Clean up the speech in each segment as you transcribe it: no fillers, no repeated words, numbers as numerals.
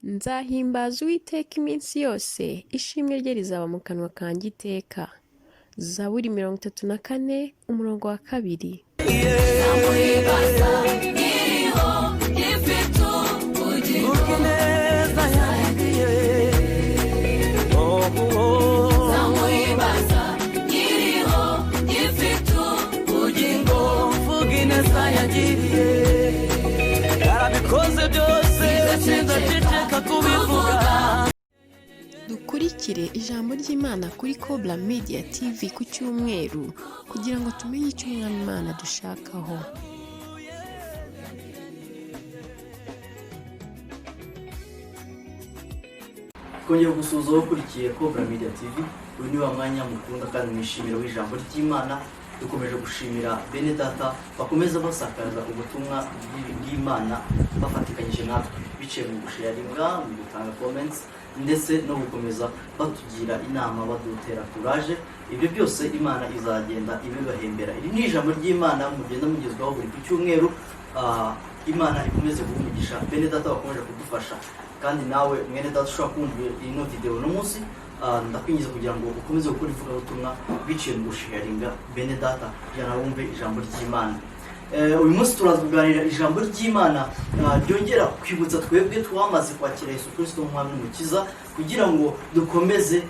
Nzahimbaza Uwiteka iminsi yose, ishimwe rye rizaba mu kanwa kanjye iteka. Zaburi 34 umurongo wa 2. Dukurikire ijambo ry'Imana kuri Cobra Media TV ku cyumweru kugira ngo tumenye icyo Umwami Imana dushakaho. Kongera gusuhuza abakurikiye Cobra Media TV, uyu ni wa mwanya mukunda kandi mwishimira w'ijambo ry'Imana. Dukomeje gushimira bene data bakomeza basakaza ubutumwa bw'Imana bafatikanyije natwe biciye mu gusharinga, mu gutanga comments ndetse no gukomeza batugira inama, badutera courage. Ibyo byose Imana izagenda ibibahembera. Iri ni ijambo ry'Imana mugenda mugezwaho buri cyumweru. Imana ikomeze guhumugisha bene data bakomeje kudufasha, kandi nawe mwene data ushobora kumva ino video no munsi, ndakwinjiza kugira ngo ukomeze gukora ivugabutumwa biciye mu gusharinga bene data kugira ngo wumve ijambo ry'Imana. Uyu munsi turaza kuganira ijambo ry'Imana ryongera kwibutsa twebwe twamaze kwakira Yesu Kristo nk'umwami n'umukiza, kugira ngo dukomeze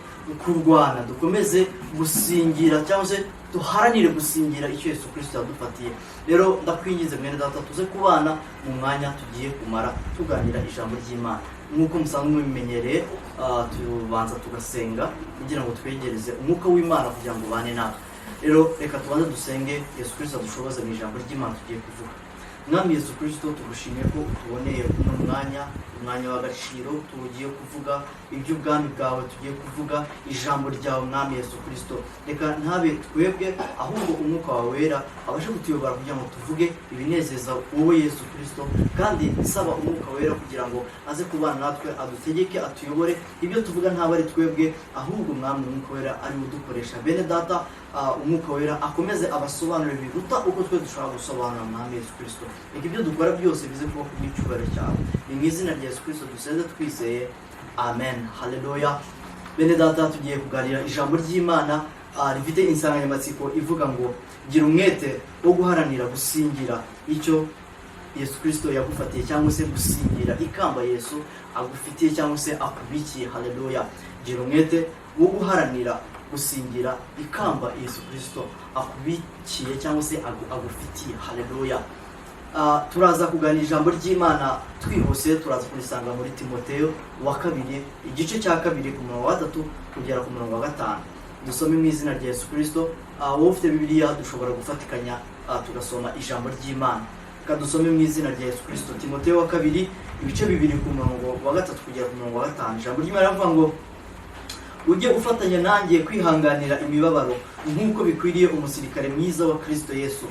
kurwana, dukomeze gusingira cyangwa se duharanire gusingira icyo Yesu Kristo yadufatiye. Rero ndakwinjiza mwene data tuze kubana mu mwanya tugiye kumara tuganira ijambo ry'Imana. Nk'uko musanzwe mubimenyereye, tubanza tugasenga kugira ngo twegereze umwuka w'Imana kugira ngo ubane natwe. Rero reka tubanze dusenge Yesu Kristo adushoboze mu ijambo ry'Imana tugiye kuvuga. Mwami Yesu Kristo, tugushimiye ko utuboneye uno umwanya w'agaciro tugiye kuvuga iby'ubwami bwawe, tugiye kuvuga ijambo ryawe. Mwami Yesu Kristo, reka ntabe twebwe ahubwo umwuka wawe wera abashe kutuyobora kugira ngo tuvuge ibinezeza wowe Yesu Kristo, kandi nsaba umwuka wera kugira ngo aze kubana natwe, adutegeke, atuyobore. Ibyo tuvuga ntabwo ari twebwe ahubwo Mwami umwuka wera ari udukoresha. Bene data, umwuka wera akomeze abasobanurire biruta uko twe dushobora gusobanura. Mwami Yesu Kristo, reka ibyo dukora byose bize kuba ku bw'icyubahiro cyawe. Ni mu izina rya Yesu Kristo dusenze twizeye, amen. Haleluya. Bene data, tugiye kuganira ijambo ry'Imana rifite insanganyamatsiko ivuga ngo gira umwete wo guharanira gusingira icyo Yesu Kristo yagufatiye, cyangwa se gusingira ikamba Yesu agufitiye cyangwa se akubikiye. Haleluya. Gira umwete wo guharanira gusingira ikamba Yesu Kristo akubikiye cyangwa se agufitiye. Haleluya. Turaza kuganira ijambo ry'Imana twihuse. Turaza kurisanga muri Timoteyo wa 2 igice cya 2 ku murongo wa 3 kugera ku murongo wa 5. Dusome mu izina rya Yesu Kristo. Wowe ufite Bibiliya dushobora gufatikanya tugasoma ijambo ry'Imana. Kadusome mu izina rya Yesu Kristo. Timoteyo wa 2 ibice 2 ku murongo wa 3 kugera ku murongo wa 5. Ijambo ry'Imana rivuga ngo ujye ufatanya nanjye kwihanganira imibabaro nk'uko bikwiriye umusirikare mwiza wa Kristo Yesu.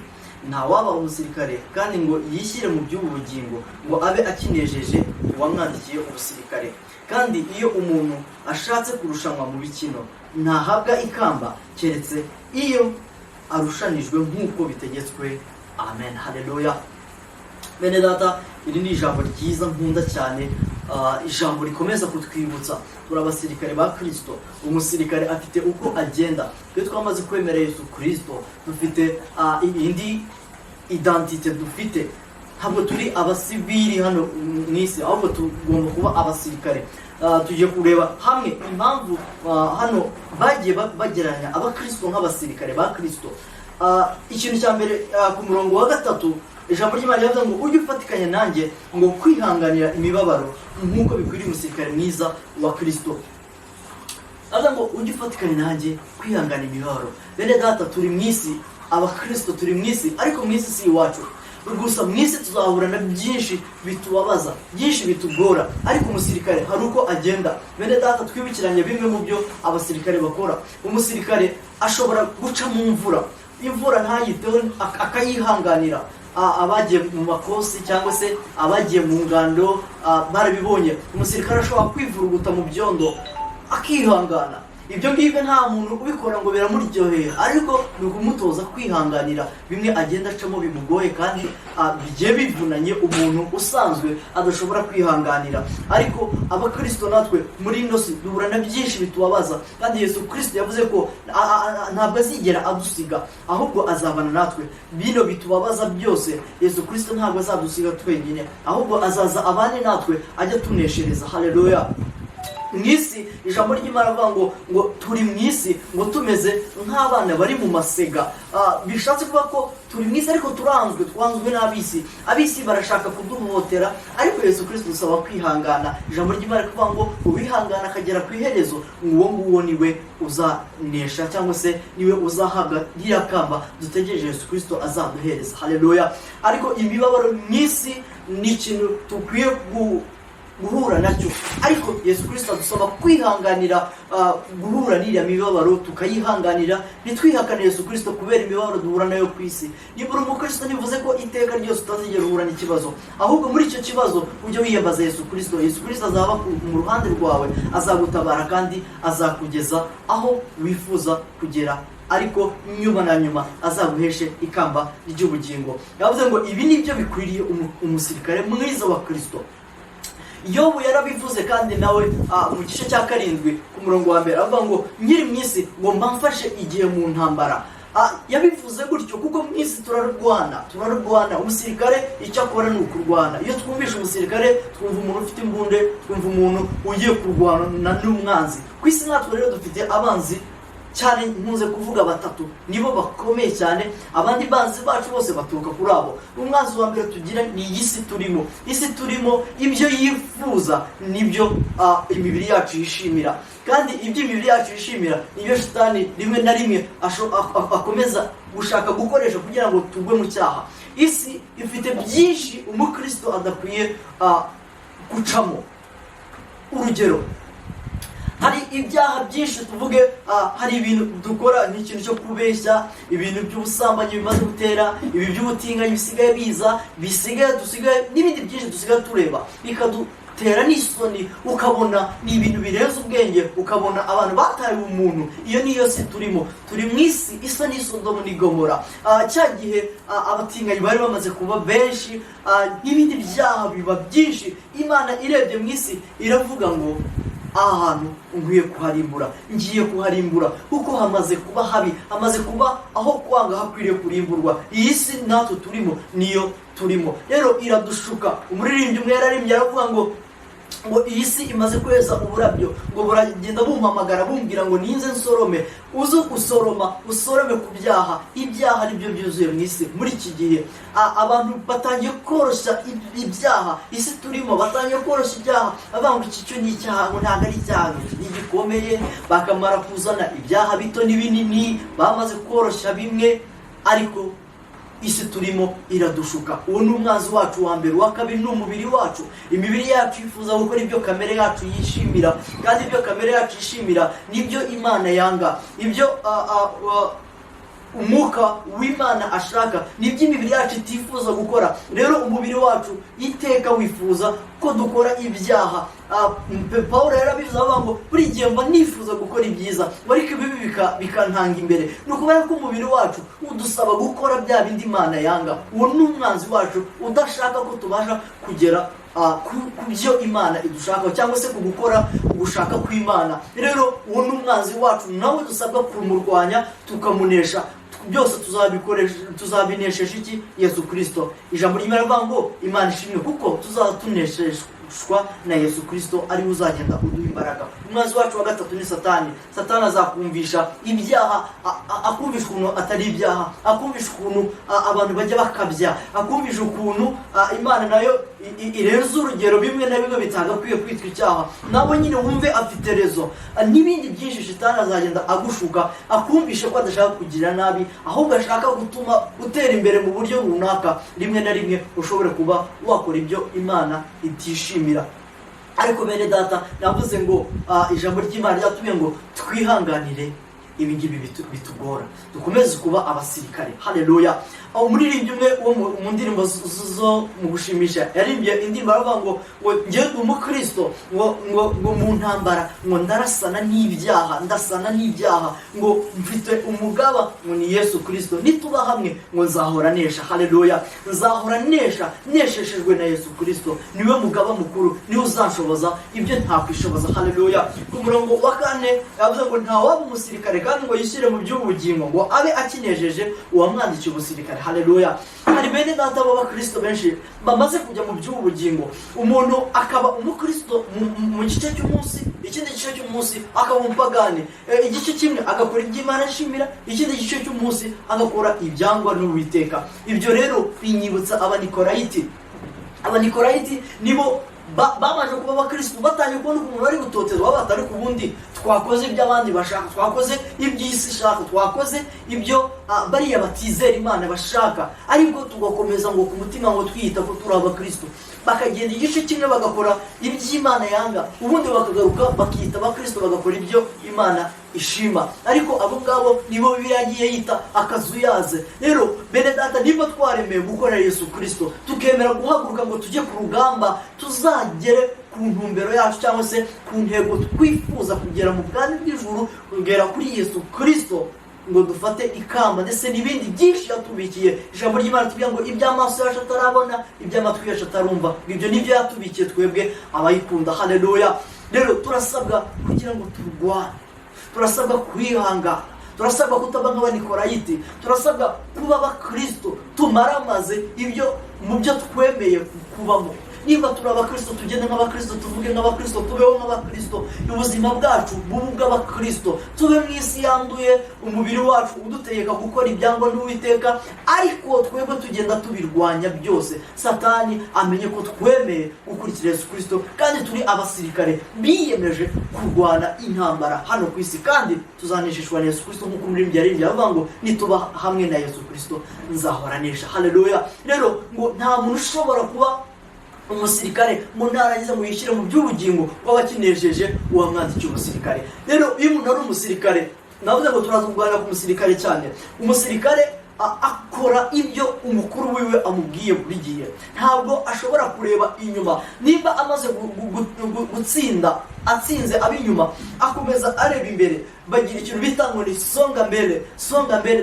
Nta waba umusirikare kandi ngo yishyire mu by'ubu bugingo ngo abe akinejeje uwamwandikiye ubusirikare. Kandi iyo umuntu ashatse kurushanwa mu bikino ntahabwa ikamba keretse iyo arushanijwe nk'uko bitegetswe. Amen. Haleluya. Bene data, iri ni ijambo ryiza nkunda cyane, ijambo rikomeza kutwibutsa turi abasirikare ba Kristo. Umusirikare afite uko agenda. Twe twamaze kwemera Yesu Kristo dufite indi identite dufite. Ntabwo turi abasivili hano mw'isi, ahubwo tugomba kuba abasirikare. Tugiye kureba hamwe impamvu hano bagiye bageranya abakristo nk'abasirikare ba Kristo. Ikintu cya mbere, ku murongo wa 3 ijambo ry'Imana rivuga ngo ujye ufatikanya nanjye ngo kwihanganira imibabaro nk'uko bikwiriye umusirikare mwiza wa Kristo. Avuga ngo ujye ufatikanya nanjye kwihanganira imibabaro. Bene data, turi mw'isi, abakristo turi mw'isi, ariko mw'isi si iwacu. Gusa mw'isi tuzahura na byinshi bitubabaza, byinshi bitugora, ariko umusirikare hari uko agenda. Bene data, twibukiranye bimwe mu byo abasirikare bakora. Umusirikare ashobora guca mu mvura, imvura ntayiteho akayihanganira. Abagiye mu makosi cyangwa se abagiye mu ngando barabibonye. Umusirikare ashobora kwivuruguta mu byondo akihangana. ibyo ngibyo nta muntu ubikora ngo biramuryoheye, ariko ni ukumutoza kwihanganira bimwe agenda acamo bimugoye kandi bigiye bivunanye umuntu usanzwe adashobora kwihanganira. Ariko abakristo natwe muri ino si duhura na byinshi bitubabaza, kandi Yesu Kristo yavuze ko ntabwo azigera adusiga, ahubwo azabana natwe. Bino bitubabaza byose Yesu Kristo ntabwo azadusiga twenyine, ahubwo azaza abane natwe ajya tuneshereza. Haleluya. Mwisi ijambo ry'Imana avuga ngo turi mwisi ngo tumeze nk'abana bari mu masega. Bishatse kuvuga ko turi mwisi ariko twanzwe n'abisi. Abisi barashaka kuduhohotera, ariko Yesu Kristo dusaba kwihangana. Ijambo ry'Imana rivuga ngo uwihangana akagera ku iherezo, uwo nguwo niwe uzanesha, cyangwa se niwe uzahabwa iriya kamba dutegereje Yesu Kristo azaduhereza. Haleluya. Ariko imibabaro mwisi ni ikintu tukwiye guhura nacyo, ariko Yesu Kristo adusaba kwihanganira guhura n'iriya mibabaro, tukayihanganira, ntitwihakane Yesu Kristo kubera imibabaro duhura nayo ku isi. Niba uri umukristo ntibivuze ko iteka ryose utazigera uhura n'ikibazo, ahubwo muri icyo kibazo ujye wiyambaza Yesu Kristo. Yesu Kristo azaba mu ruhande rwawe, azagutabara kandi azakugeza aho wifuza kugera, ariko nyuma na nyuma azaguheshe ikamba ry'ubugingo. Yavuze ngo ibi nibyo bikwiriye umusirikare mwiza wa Kristo. Yobu yarabivuze kandi nawe mu gice cya 7 ku murongo wa 1 avuga ngo nkiri mu isi ngo mbamfashe igihe mu ntambara. Yabivuze gutyo kuko mu isi turarwana. Umusirikare icyo akora ni ukurwana. Iyo twumvishe umusirikare twumva umuntu ufite imbunde, twumva umuntu ugiye kurwana n'umwanzi. Ku isi natwe rero dufite abanzi cyane, nkunze kuvuga batatu nibo bakomeye cyane. Abandi banzi bacu bose baturuka kuri abo. Umwanzi wa mbere tugira ni isi turimo. Isi turimo ibyo yifuza nibyo imibiri yacu yishimira, kandi ibyo imibiri yacu yishimira nibyo Shitani rimwe na rimwe akomeza gushaka gukoresha kugira ngo tugwe mu cyaha. Isi ifite byinshi umukristo adakwiye gucamo. Urugero, hari ibyaha byinshi tuvuge, hari ibintu dukora nk'ikintu cyo kubeshya, ibintu by'ubusambanyi bimaze gutera, ibi by'ubutinganyi bisigaye dusigaye n'ibindi byinshi dusigaye tureba bikadutera n'isoni, ukabona ni ibintu birenze ubwenge, ukabona abantu bataye umuntu. Iyo niyo si turimo. Turi mu isi isa n'Isodomu n'i Gomora. Cya gihe abatinganyi bari bamaze kuba benshi, n'ibindi byaha biba byinshi. Imana irebye mu isi iravuga ngo ahantu ngiye kuharimbura kuko hamaze kuba habi, hamaze kuba aho kwanga hakwiriye kurimburwa. Iyi si natwe turimo niyo turimo. Rero iradushuka. Umuririmbyi umwe yararimbye aravuga ngo iyi si imaze kweza uburabyo, ngo buragenda bumpamagara bumbwira ngo ninze nsorome. Uze gusoroma, usorome ku byaha. Ibyaha nibyo byuzuye mu isi muri iki gihe. Abantu batangiye koroshya ibyaha. Isi turimo batangiye koroshya ibyaha, bavuga ngo iki cyo ni icyaha, ngo ntabwo ari icyaha, ni gikomeye. Bakamara kuzana ibyaha bito n'ibinini, bamaze koroshya bimwe, ariko isi turimo iradushuka. Uwo ni umwanzi wacu wa mbere. Uwa kabiri ni umubiri wacu. Imibiri yacu yifuza gukora ibyo kamere yacu yishimira, kandi ibyo kamere yacu yishimira nibyo Imana yanga. Ibyo umwuka w'Imana ashaka nibyo imibiri yacu itifuza gukora. Rero umubiri wacu iteka wifuza ko dukora ibyaha. Pawulo yarabivuze avuga ngo buri gihe mba nifuza gukora ibyiza, ariko ibibi bikantanga imbere. Ni ukubera ko umubiri wacu udusaba gukora bya bindi Imana yanga. Uwo ni umwanzi wacu udashaka ko tubasha kugera ku byo Imana idushaka, cyangwa se ku gukora ugushaka kw'Imana. Rero uwo ni umwanzi wacu, nawe dusabwa kumurwanya tukamunesha. Byose tuzabinesheje iki? Yesu Kristo. Ijambo ry'Imana rivuga ngo Imana ishimwe kuko tuzatunesheshwa na Yesu Kristo, ariwe uzagenda uduha imbaraga. Umwanzi wacu wa gatatu ni Satani. Satani azakumvisha ibyaha, akumvisha ukuntu atari ibyaha, akumvisha ukuntu abantu bajya bakabya, akumvisha ukuntu Imana nayo irenze urugero, bimwe na bimwe bitagakwiye kwitwa icyaha. Nabo nyine wumve afite rezo. N'ibindi byinshi Shitani azagenda agushuka, akumvisha ko adashaka kugira nabi, ahubwo ashaka gutuma utera imbere mu buryo runaka. Rimwe na rimwe ushobore kuba wakora ibyo Imana itishimira. Ariko bene data, navuze ngo ijambo ry'Imana ryatubwiye ngo twihanganire ibi ngibi bitugora. Dukomeze kuba abasirikare. Haleluya. Umuririmbyi umwe wo mu ndirimbo zo mu gushimisha yaririmbye indirimbo aravuga ngo njye ndi umukristo ngo mu ntambara ngo ndarasana n'ibyaha, ndasana n'ibyaha, ngo mfite umugaba ngo ni Yesu Kristo, nituba hamwe ngo nzahora nesha. Haleluya. Nzahora nesha, nesheshejwe na Yesu Kristo, niwe mugaba mukuru, niwe uzanshoboza ibyo ntakwishoboza. Haleluya. Ku murongo wa 4 yavuze ngo nta waba umusirikare kandi ngo yishyire mu by'ubugingo ngo abe akinejeje uwamwandikiye ubusirikare. Haleluya. Hari bene data b'abakristo benshi bamaze kujya mu by'ubugingo, umuntu akaba umukristo mu gice cy'umunsi, ikindi gice cy'umunsi akaba umupagani, igice kimwe agakora iby'Imana ashimira, ikindi gice cy'umunsi agakora ibyangwa n'Uwiteka. Ibyo rero binyibutsa Abanikolayiti nibo bamaze kuba abakristo batangiye kubona umuntu ari gutotezwa batari ku bundi twakoze iby'abandi bashaka, twakoze iby'isi ishaka, twakoze ibyo bariya batizera Imana bashaka, ariko tugakomeza ngo ku mutima ngo twiyita ko turi abakristo. Bakagenda igice kimwe bagakora iby'Imana yanga, ubundi bakagaruka bakiyita abakristo bagakora ibyo Imana ishima. Ariko abo ngabo nibo biragiye yita akazuyaze. Rero bene data, niba twaremeye gukorera Yesu Kristo, tukemera guhaguruka ngo tujye ku rugamba, tuzagere ku ntumbero yacu cyangwa se ku ntego twifuza kugera mu bwami bw'ijuru, kugera kuri Yesu Kristo, ngo dufate ikamba ndetse n'ibindi byinshi yatubikiye. Ijambo ry'Imana tubwira ngo iby'amaso yacu atarabona, iby'amatwi yacu atarumva, ibyo nibyo yatubikiye twebwe abayikunda. Haleluya. Rero turasabwa kugira ngo turwane, turasabwa kwihangana, turasabwa kutaba nk'Abanikolayiti, turasabwa kuba abakristo tumaramaze ibyo mu byo twemeye kubamo. Niba turi abakristo tugende nk'abakristo, tuvuge nk'abakristo, tubeho nk'abakristo, ubuzima bwacu bubu bw'abakristo, tube mu isi yanduye, umubiri wacu udutegeka gukora ibyangwa n'Uwiteka, ariko twebwe tugenda tubirwanya byose. Satani amenye ko twemeye gukurikira Yesu Kristo kandi turi abasirikare biyemeje kurwana intambara hano ku isi, kandi tuzanesheshwa na Yesu Kristo nk'uko umuririmbyi yaririmbye avuga ngo nituba hamwe na Yesu Kristo nzahora nesha. Haleluya. Rero ngo nta muntu ushobora kuba umusirikare mu narangiza ngo yishyire mu by'ubugingo w'abakinejeje uwamwandikiye ubusirikare. Rero iyo umuntu ari umusirikare, navuze ngo turaza kuganira ku musirikare cyane. Umusirikare akora ibyo umukuru wiwe amubwiye buri gihe, ntabwo ashobora kureba inyuma. Niba amaze gutsinda, atsinze ab'inyuma, akomeza areba imbere. Bagira ikintu bita ngo ni songa mbere.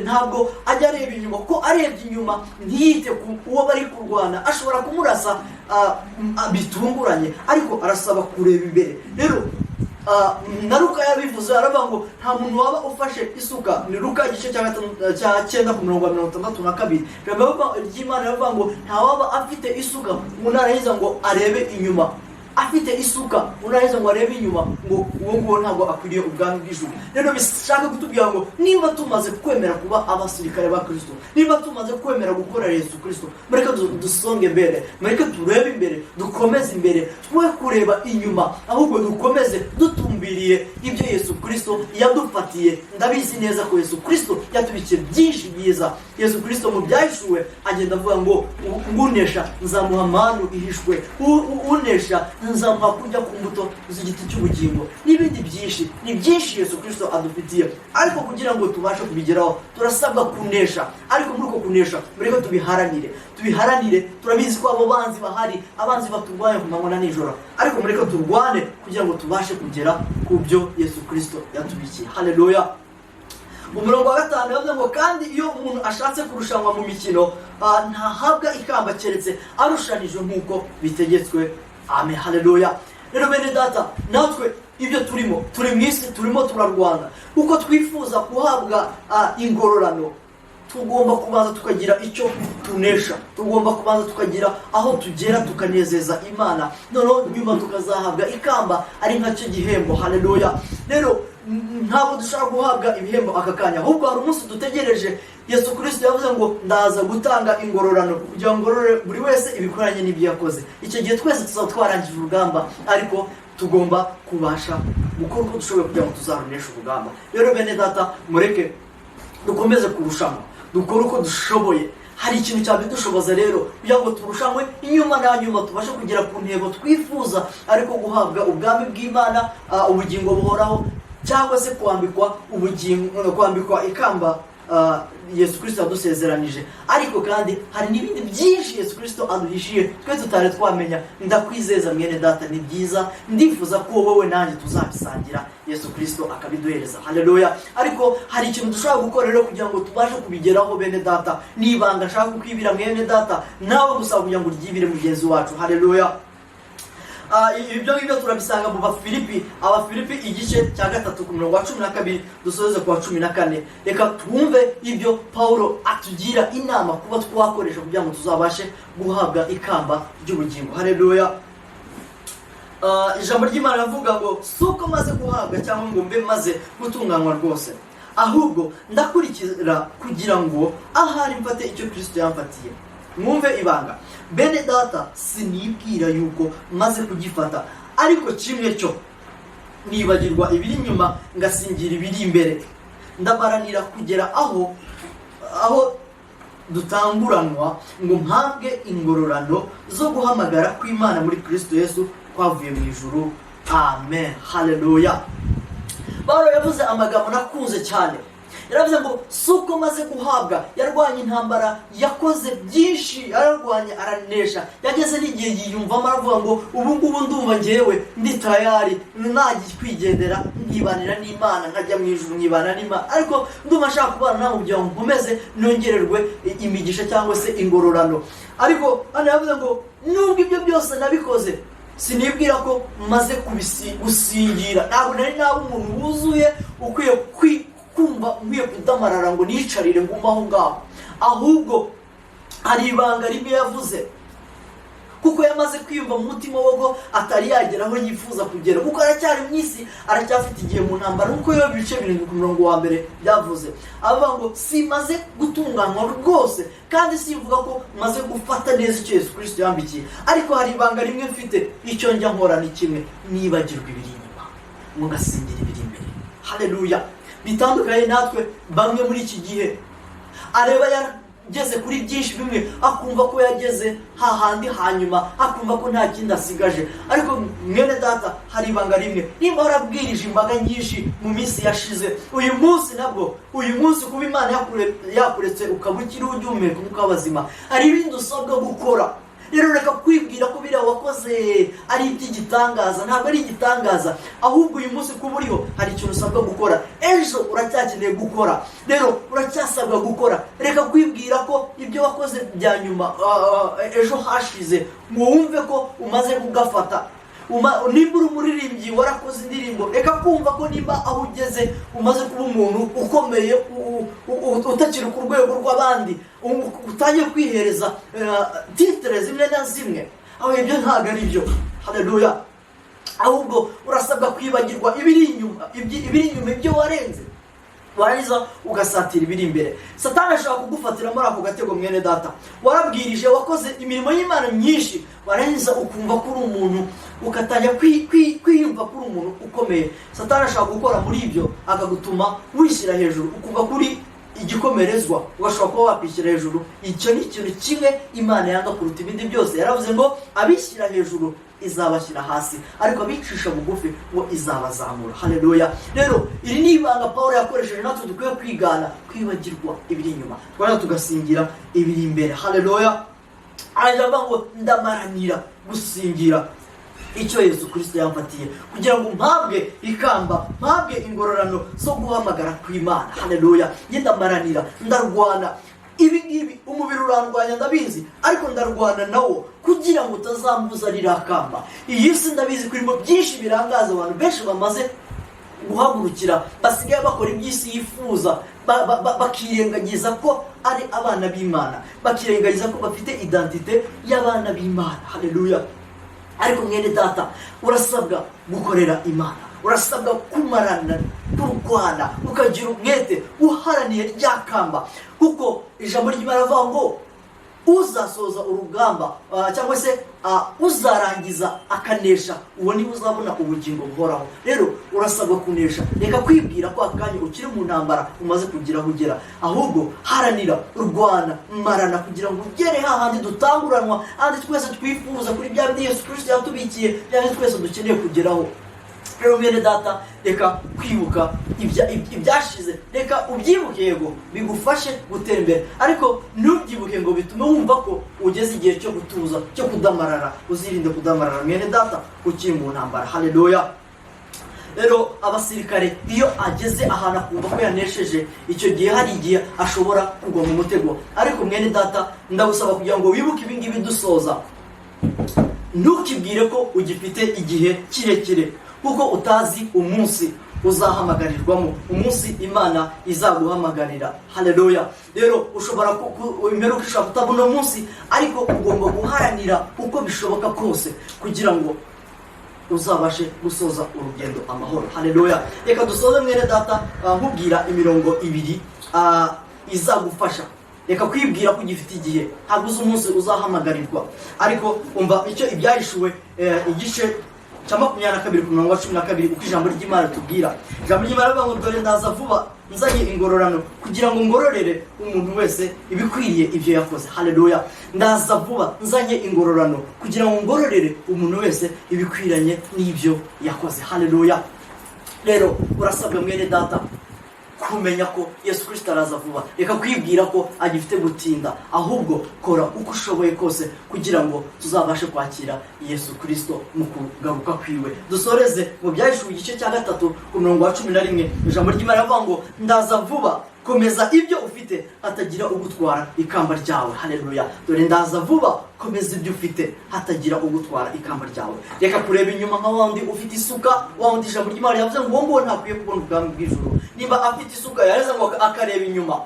Ntabwo ajya areba inyuma, ko arebye inyuma ntiyite ku uwo bari kurwana, ashobora kumurasa bitunguranye, ariko arasaba kureba imbere. Rero na Luka yabivuze aravuga ngo nta muntu waba ufashe isuka. Ni Luka igice cya 9 ku murongo wa 62. Ijambo ry'Imana rivuga ngo nta waba afite isuka umuntu arahiza ngo arebe inyuma, afite isuka unahiza ngo arebe inyuma, ngo uwo nguwo ntabwo akwiriye ubwami bw'ijuru. Rero bishaka kutubwira ngo niba tumaze kwemera kuba abasirikare ba Kristo, niba tumaze kwemera gukorera Yesu Kristo, mureke dusonge mbere, mureke turebe imbere, dukomeze imbere, twe kureba inyuma, ahubwo dukomeze dutumbiriye ibyo Yesu Kristo yadufatiye. Ndabizi neza ko Yesu Kristo yatubikiye byinshi byiza. Yesu Kristo mu byahishuwe agenda avuga ngo unesha nzamuha manu ihishwe, unesha nzamuha kujya ku mbuto z'igiti cy'ubugingo, n'ibindi byinshi. Ni byinshi Yesu Kristo adufitiye, ariko kugira ngo tubashe kubigeraho turasabwa kunesha. Ariko muri uko kunesha mureke tubiharanire. Turabizi ko abo banzi bahari, abanzi baturwanya ku manywa na nijoro, ariko mureke turwane kugira ngo tubashe kugera ku byo Yesu Kristo yatubikiye. Haleluya. Umurongo wa 5 yavuze ngo kandi iyo umuntu ashatse kurushanwa mu mikino ntahabwa ikamba keretse arushanije nk'uko bitegetswe. Amen. Haleluya. Rero bene data, natwe ibyo turi mu isi turimo turarwana, uko twifuza kuhabwa ingororano, tugomba kubanza tukagira icyo tunesha, tugomba kubanza tukagira aho tugera tukanezeza Imana, noneho nyuma tukazahabwa ikamba ari nkacyo gihembo. Haleluya. Rero ntabwo dushaka guhabwa ibihembo aka kanya, ahubwo hari umunsi dutegereje. Yesu Kristo yavuze ngo ndaza gutanga ingororano kugira ngo ngorore buri wese ibikoranye n'ibyo yakoze. Icyo gihe twese tuzaba twarangije urugamba, ariko tugomba kubasha gukora uko dushoboye kugira ngo tuzaruneshe urugamba. Rero bene data, mureke dukomeze kurushanwa, dukore uko dushoboye. Hari ikintu cyabidushoboza rero kugira ngo turushanwe inyuma na nyuma tubashe kugera ku ntego twifuza, ariko guhabwa ubwami bw'Imana, ubugingo buhoraho, cyangwa se kwambikwa ubugingo, kwambikwa ikamba Yesu Kristo yadusezeranije. Ariko kandi hari n'ibindi byinshi Yesu Kristo aduhishiye twe tutari twamenya. Ndakwizeza mwene data, ni byiza, ndifuza ko wowe nanjye tuzabisangira Yesu Kristo akabiduhereza. Haleluya. Ariko hari ikintu dushobora gukora rero kugira ngo tubashe kubigeraho bene data. Nibanga nshaka kukwibira mwene data, nawe gusaba kugira ngo uryibire mugenzi wacu. Haleluya. Ibyo ngibyo turabisanga mu Abafilipi igice cya 3:12 dusoze ku 14. Reka twumve ibyo Paulo atugira inama kuba twakoresha kugira ngo tuzabashe guhabwa ikamba ry'ubugingo. Haleluya. Ijambo ry'Imana rivuga ngo suko maze guhabwa cyangwa ngo mbe maze gutunganywa rwose, ahubwo ndakurikira kugira ngo ahari mfate icyo Kristo yamfatiye. Mwumve ibanga bene data, sinibwira yuko maze kugifata, ariko kimwe cyo nibagirwa ibiri inyuma ngasingira ibiri imbere. Ndabaranira kugera aho dutanguranwa ngo mpabwe ingororano zo guhamagara kw'Imana muri Kristo Yesu kwavuye mu ijuru. Amen. Haleluya. Paulo yavuze amagambo nakunze cyane. Yaravuze ngo suko maze guhabwa, yarwanye intambara, yakoze byinshi, yararwanye aranesha, yageze n'igihe yiyumvamo aravuga ngo ubu ngubu ndumva ngewe ndi tayari, nagiye kwigendera nkibanira n'Imana, nkajya mu ijuru nkibana n'Imana, ariko ndumva nshaka kubana nawe kugira ngo nkomeze nongererwe imigisha cyangwa se ingororano. Ariko hano yavuze ngo nubwo ibyo byose nabikoze, sinibwira ko maze gusingira. Ntabwo nari naba umuntu wuzuye ukwiye kumva nkwiye kudamarara ngo nicarire nguma aho ngaho, ahubwo hari ibanga rimwe yavuze, kuko yamaze kwiyumva mu mutima we ko atari yagera aho yifuza kugera, kuko aracyari mu isi, aracyafite igihe mu ntambara, kuko yo ibice 7:1 byavuze. Avuga ngo simaze gutunganywa rwose, kandi sivuga ko maze gufata neza icyo Yesu Kristo yambikiye, ariko hari ibanga rimwe mfite, icyo njya nkora ni kimwe, nibagirwa ibiri inyuma mugasingira ibiri imbere. Haleluya. Bitandukanye natwe bamwe muri iki gihe, areba yageze kuri byinshi bimwe, akumva ko yageze hahandi hanyuma, akumva ko nta kindi asigaje. Ariko mwene data, hari ibanga rimwe, nimba warabwirije imbaga nyinshi mu minsi yashize, uyu munsi kuba Imana yakuretse ukaba ukiri ugihumeka umwuka w'abazima, hari ibindi usabwa gukora. Rero reka kwibwira ko biriya wakoze ari iby'igitangaza. Ntabwo ari igitangaza, ahubwo uyu munsi kuba uriho hari ikintu usabwa gukora. Ejo uracyakeneye gukora, rero uracyasabwa gukora. Reka kwibwira ko ibyo wakoze bya nyuma ejo hashize ngo wumve ko umaze kugafata. Nimba uri umuririmbyi warakoze indirimbo, reka kumva ko nimba aho ugeze umaze kuba umuntu ukomeye, utakiri ku rwego rw'abandi, utangiye kwihereza titre zimwe na zimwe, aho ibyo ntabwo ari byo. Haleluya. Ahubwo urasabwa kwibagirwa ibiri inyuma ibyo warenze, warangiza ugasatira ibiri imbere. Satani ashaka kugufatira muri ako gatego mwene data. Warabwirije, wakoze imirimo y'Imana myinshi, warangiza ukumva ko uri umuntu, ukatajya kwiyumva ko uri umuntu ukomeye. Satani ashaka gukora muri ibyo, akagutuma wishyira hejuru, ukumva kuri igikomerezwa, ugashobora kuba wakwishyira hejuru. Icyo ni ikintu kimwe Imana yanga kuruta ibindi byose. Yaravuze ngo abishyira hejuru izabashyira hasi, ariko abicisha bugufi ngo izabazamura. Haleluya. Rero iri ni ibanga Paulo yakoresheje, natwe dukwiye kwigana, kwibagirwa ibiri inyuma, twara tugasingira ibiri imbere. Haleluya. Aravuga ngo ndamaranira gusingira icyo Yesu Kristo yamfatiye, kugira ngo mpabwe ikamba, mpabwe ingororano zo guhamagara kw'Imana. Haleluya. Ndamaranira, ndarwana. Ibi ngibi umubiri urandwanya ndabizi, ariko ndarwana nawo kugira ngo utazambuza rirakamba. Iyi si ndabizi kurimo byinshi birangaza abantu benshi bamaze guhagurukira, basigaye bakora iby'isi yifuza, bakirengagiza ko ari abana b'Imana, bakirengagiza ko bafite identite y'abana b'Imana. Haleluya. Ariko mwene data, urasabwa gukorera Imana, urasabwa kumarana, kurwana, ukagira umwete, uharaniye ryakamba, kuko ijambo ry'Imana rivuga ngo uzasoza urugamba cyangwa se uzarangiza akanesha, uwo niwe uzabona ubugingo buhoraho. Rero urasabwa kunesha. Reka kwibwira ko akanya ukiri mu ntambara umaze kugira aho ugera, ahubwo haranira, urwana, marana kugira ngo ugere hahandi dutanguranwa, handi twese twifuza kuri bya bindi Yesu Kristo yatubikiye, bya bindi twese dukeneye kugeraho. rero mwene data reka kwibuka ibyashize, reka ubyibuke, yego bigufashe gutera imbere, ariko ntubyibuke ngo bitume wumva ko ugeze igihe cyo gutuza, cyo kudamarara. Uzirinde kudamarara mwene data ukiri mu ntambara. Haleluya. Rero abasirikare iyo ageze ahantu akumva ko yanesheje, icyo gihe hari igihe ashobora kugwa mu mutego. Ariko mwene data ndagusaba kugira ngo wibuke ibi ngibi dusoza, ntukibwire ko ugifite igihe kirekire, kuko utazi umunsi uzahamagarirwamo, umunsi Imana izaguhamagarira. Haleluya. Rero ushobora imperuka ishobora kutabona umunsi, ariko ugomba guharanira uko bishoboka kose kugira ngo uzabashe gusoza urugendo amahoro. Haleluya. Reka dusoze mwene data nkubwira imirongo ibiri izagufasha. Reka kwibwira ko ugifite igihe, ntabwo uzi umunsi uzahamagarirwa, ariko umva icyo ibyahishuwe igice cya 22:12 uko ijambo ry'Imana tubwira. Ijambo ry'Imana rivuga ngo dore ndaza vuba nzanye ingororano kugira ngo ngororere umuntu wese ibikwiriye ibyo yakoze. Haleluya. Ndaza vuba nzanye ingororano kugira ngo ngororere umuntu wese ibikwiranye n'ibyo yakoze. Haleluya. Rero urasabwa mwene data kumenya ko Yesu Kristo araza vuba. Reka kwibwira ko agifite gutinda, ahubwo kora uko ushoboye kose kugira ngo tuzabashe kwakira Yesu Kristo mu kugaruka kwiwe. Dusoreze mu byahishuwe igice cya 3:11. Ijambo ry'Imana rivuga ngo ndaza vuba, komeza ibyo ufite hatagira ugutwara ikamba ryawe. Haleluya. Dore ndaza vuba, komeza ibyo ufite hatagira ugutwara ikamba ryawe. Reka kureba inyuma nka wandi ufite isuka, wandi ijambo ry'Imana yavuze ngo ngo ntakwiye kubona ubwami bw'ijuru. Niba afite isuka yareza ngo akareba inyuma,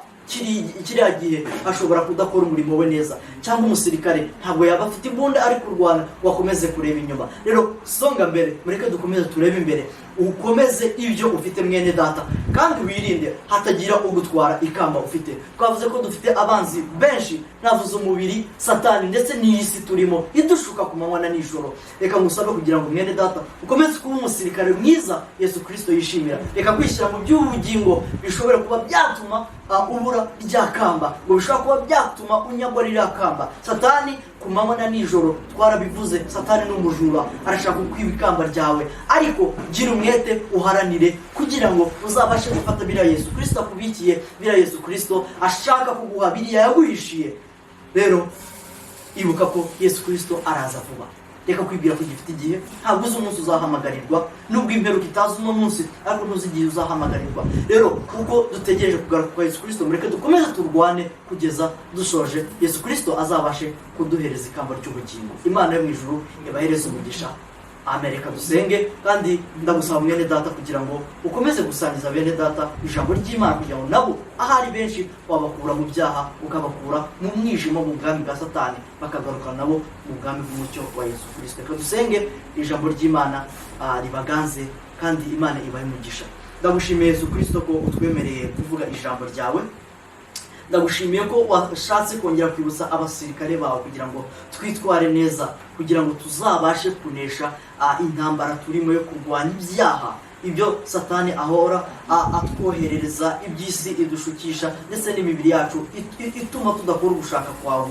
kiriya gihe ashobora kudakora umurimo we neza. Cyangwa umusirikare ntabwo yaba afite imbunda ari kurwana, wakomeze kureba inyuma. Rero songa mbere, mureke dukomeze turebe imbere, ukomeze ibyo ufite mwene data, kandi wirinde hatagira ugutwara ikamba ufite. Twavuze ko dufite abanzi benshi, navuze umubiri, Satani, ndetse n'isi turimo idushuka ku manywa na nijoro. Reka ngusabe kugira ngo mwene data ukomeze kuba umusirikare mwiza Yesu Kristo yishimira. Reka kwishyira mu by'ubugingo bishobora kuba byatuma ubura rya kamba, ngo bishobora kuba byatuma unyagwa rya kamba. Satani ku manywa na nijoro twarabivuze, Satani n'umujura arashaka kukwiba ikamba ryawe, ariko gira umwete uharanire kugira ngo uzabashe gufata biriya Yesu Kristo akubikiye, biriya Yesu Kristo ashaka kuguha, biriya yaguhishiye. Rero ibuka ko Yesu Kristo araza vuba. Reka kwibwira ko gifite igihe, ntabwo uzi umunsi uzahamagarirwa, nubwo imperuka itazi uno munsi, ariko ntuzi igihe uzahamagarirwa. Rero uko dutegereje kugaruka kwa Yesu Kristo, mureke dukomeze turwane kugeza dushoje, Yesu Kristo azabashe kuduhereza ikamba ry'ubugingo. Imana yo mu ijuru ibahereze umugisha. Amen. Reka dusenge, kandi ndagusaba mwene data kugira ngo ukomeze gusangiza bene data ijambo ry'Imana, kugira ngo nabo ahari benshi wabakura mu byaha, ukabakura mu mwijima, mu bwami bwa Satani, bakagaruka nabo mu bwami bw'umucyo wa Yesu Kristo. Reka dusenge, ijambo ry'Imana ribaganze, kandi Imana ibahe umugisha. Ndagushimiye Yesu Kristo ko utwemereye kuvuga ijambo ryawe. Ndagushimiye ko washatse kongera kwibutsa abasirikare bawe kugira ngo twitware neza, kugira ngo tuzabashe kunesha intambara turimo yo kurwanya ibyaha, ibyo Satani ahora atwoherereza, iby'isi idushukisha, ndetse n'imibiri yacu ituma tudakora ugushaka kwawe.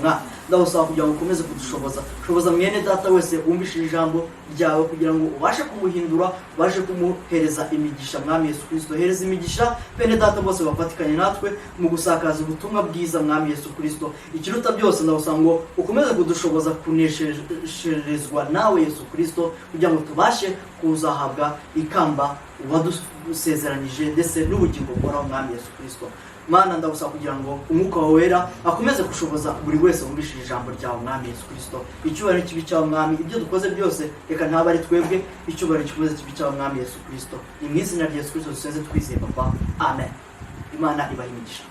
Ndagusaba kugira ngo ukomeze kudushoboza mwene data wese wumvishije ijambo ryawe, kugira ngo ubashe kumuhindura, ubashe kumuhereza imigisha. Mwami Yesu Kristo, hereza imigisha bene data bose bafatikanye natwe mu gusakaza ubutumwa bwiza. Mwami Yesu Kristo, ikiruta byose ndagusaba ngo ukomeze kudushoboza kunesherezwa nawe Yesu Kristo, kugira ngo tubashe kuzahabwa ikamba wadusezeranije, ndetse n'ubugingo buhoraho. Mwami Yesu Kristo, Mana ndagusaba kugira ngo umwuka wawe wera akomeze gushoboza buri wese wumvishije ijambo ryawe. Mwami Yesu Kristo, icyubahiro kibi cyawe Mwami, ibyo dukoze byose reka ntabe ari twebwe, icyubahiro kikomeze kibi cyawe Mwami Yesu Kristo. Ni mu izina rya Yesu Kristo dusenze twizeye Papa, amen. Imana ibahe imigisha.